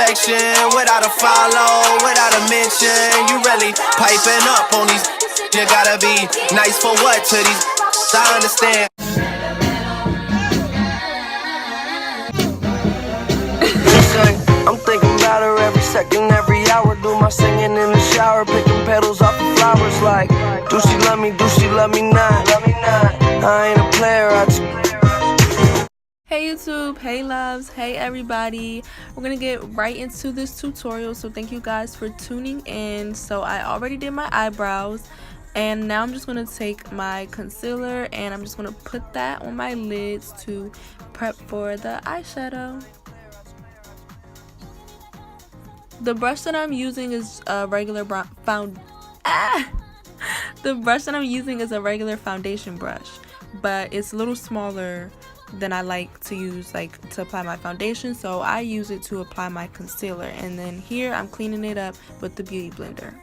direction, without a follow, without a mention. You really piping up on these. You gotta be nice for what to these. I understand. I'm thinking about her every second, every hour. Do my singing in the shower, picking petals off the flowers. Like, do she love me? Do she love me not? I ain't a player. Hey YouTube, hey loves, hey everybody. We're gonna get right into this tutorial, so thank you guys for tuning in. So I already did my eyebrows, and now I'm just gonna take my concealer and I'm just gonna put that on my lids to prep for the eyeshadow. The brush that I'm using is a regular The brush that I'm using is a regular foundation brush, but it's a little smaller than I like to use to apply my foundation, so I use it to apply my concealer. And then here I'm cleaning it up with the beauty blender.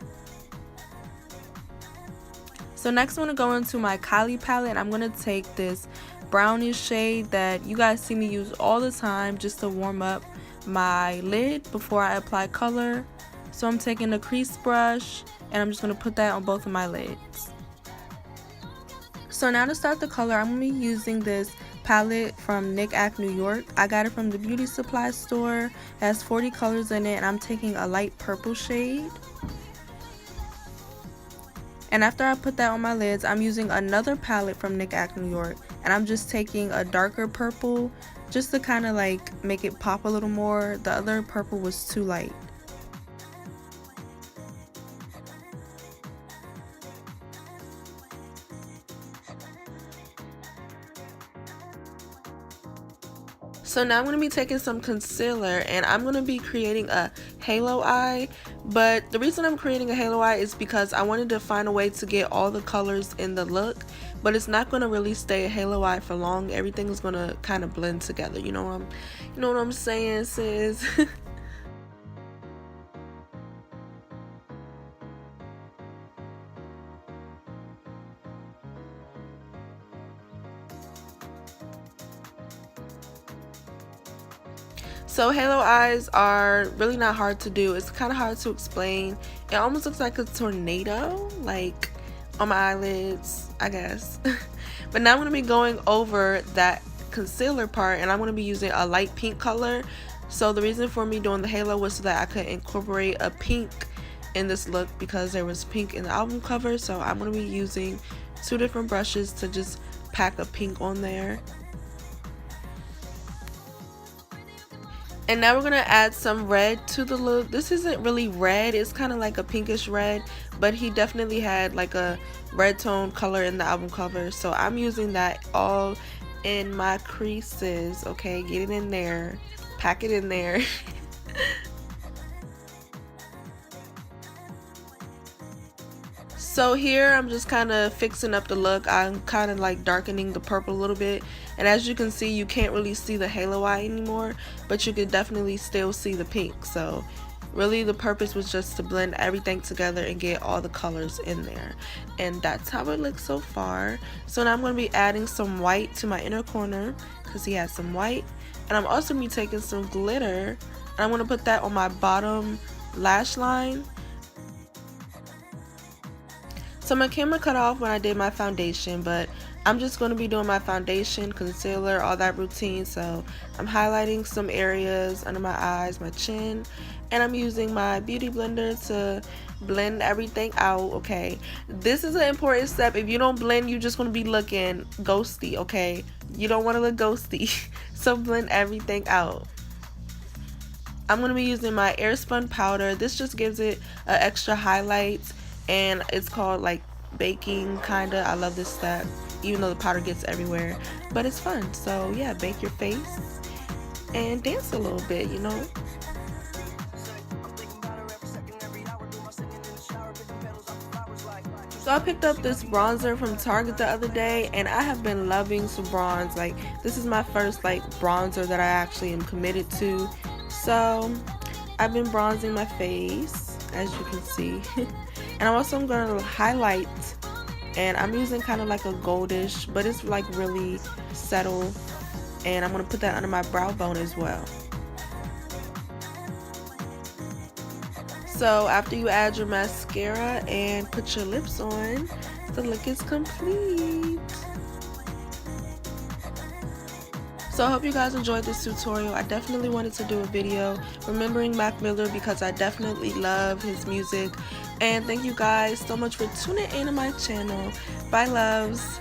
So next I'm going to go into my Kylie palette, and I'm going to take this brownish shade that you guys see me use all the time just to warm up my lid before I apply color. So I'm taking a crease brush and I'm just going to put that on both of my lids. So now to start the color, I'm going to be using this palette from Nick Act New York. I got it from the beauty supply store. It has 40 colors in it, and I'm taking a light purple shade. And after I put that on my lids, I'm using another palette from Nick Act New York, and I'm just taking a darker purple just to kind of make it pop a little more. The other purple was too light. So now I'm going to be taking some concealer, and I'm going to be creating a halo eye. But the reason I'm creating a halo eye is because I wanted to find a way to get all the colors in the look, but it's not going to really stay a halo eye for long. Everything is going to kind of blend together. You know what I'm saying, sis? So halo eyes are really not hard to do. It's kind of hard to explain. It almost looks like a tornado, like on my eyelids, I guess. But now I'm going to be going over that concealer part, and I'm going to be using a light pink color. So the reason for me doing the halo was so that I could incorporate a pink in this look, because there was pink in the album cover. So I'm going to be using two different brushes to just pack a pink on there. And now we're going to add some red to the look. This isn't really red, it's kind of like a pinkish red, but he definitely had like a red tone color in the album cover. So I'm using that all in my creases, okay? Get it in there, pack it in there. So here I'm just kind of fixing up the look. I'm kind of like darkening the purple a little bit, and as you can see, you can't really see the halo eye anymore, but you can definitely still see the pink. So really the purpose was just to blend everything together and get all the colors in there, and that's how it looks so far. So now I'm going to be adding some white to my inner corner because he has some white, and I'm also going to be taking some glitter, and I'm going to put that on my bottom lash line. So my camera cut off when I did my foundation, but I'm just going to be doing my foundation, concealer, all that routine. So I'm highlighting some areas under my eyes, my chin, and I'm using my beauty blender to blend everything out, okay? This is an important step. If you don't blend, you're just going to be looking ghosty, okay? You don't want to look ghosty. So blend everything out. I'm going to be using my airspun powder. This just gives it an extra highlight, and it's called like baking kinda. I love this step, even though the powder gets everywhere, but it's fun. So yeah, bake your face and dance a little bit, you know. So I picked up this bronzer from Target the other day, and I have been loving some bronze. Like, this is my first bronzer that I actually am committed to. So I've been bronzing my face, as you can see. And I'm also going to highlight, and I'm using kind of like a goldish, but it's like really settled, and I'm going to put that under my brow bone as well. So after you add your mascara and put your lips on, the look is complete. So I hope you guys enjoyed this tutorial. I definitely wanted to do a video remembering Mac Miller because I definitely love his music. And thank you guys so much for tuning in to my channel. Bye, loves.